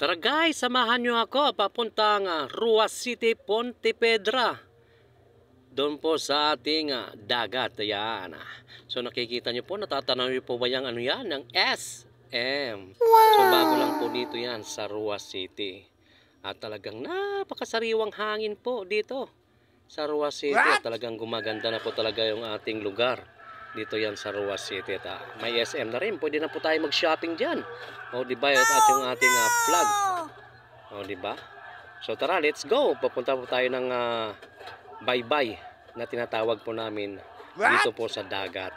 Tara guys, samahan nyo ako papuntang Ruas City, Pontevedra. Doon po sa ating dagat. Ayan. So nakikita nyo po, natatanaw nyo po ba yung ano yan? Ng SM. Wow! So bago lang po dito yan sa Ruas City. At talagang napakasariwang hangin po dito sa Ruas City. At talagang gumaganda na po talaga yung ating lugar. Dito yan sa Ruas City. May SM na rin. Pwede na po tayo mag-shopping dyan. O diba? At yung ating flag. O diba? So tara, let's go. Papunta po tayo ng baybay na tinatawag po namin dito po sa dagat.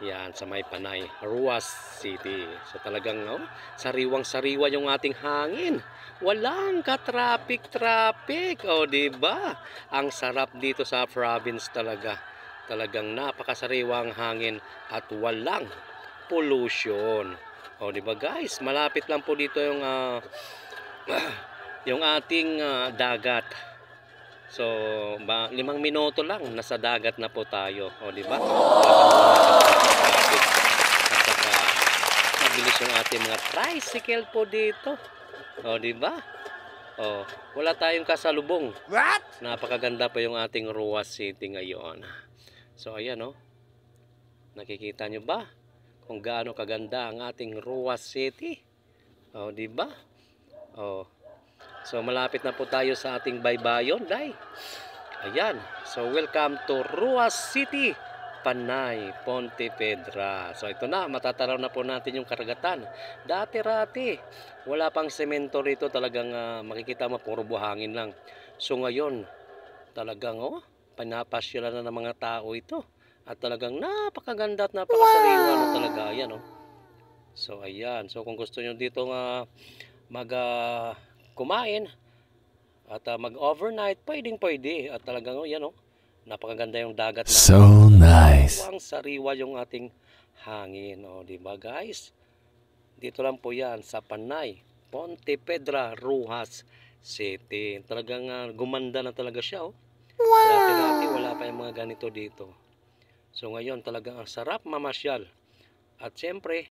Yan, sa may Panay, Ruas City. So talagang sariwang-sariwa yung ating hangin. Walang ka-traffic. O diba? Ang sarap dito sa province talaga. Talagang napakasariwang hangin at walang pollution. O diba guys, malapit lang po dito yung yung ating dagat. So 5 minuto lang nasa dagat na po tayo. O diba? At saka mabilis yung ating mga tricycle po dito. O diba? O, wala tayong kasalubong. Napakaganda po yung ating Ruas City ngayon. So ayan nakikita nyo ba kung gaano kaganda ang ating Ruas City? O diba? O, so malapit na po tayo sa ating baybayon, day. Ayan, so welcome to Ruas City, Panay, Pontevedra. So ito na, matataraw na po natin yung karagatan. Dati-rati wala pang semento rito, talagang makikita mo puro buhangin lang. So ngayon talagang pinapasyalan na ng mga tao ito. At talagang napakaganda at napakasariwa na talaga. Ayan So ayan. So kung gusto nyo dito kumain at mag-overnight, pwede. At talagang napakaganda yung dagat na. So nice. Ang sariwa yung ating hangin. Diba guys? Dito lang po yan sa Panay, Pontevedra, Ruas City. Talagang gumanda na talaga siya. Dati-dati wala pa yung mga ganito dito. So ngayon talagang ang sarap mamasyal. At siyempre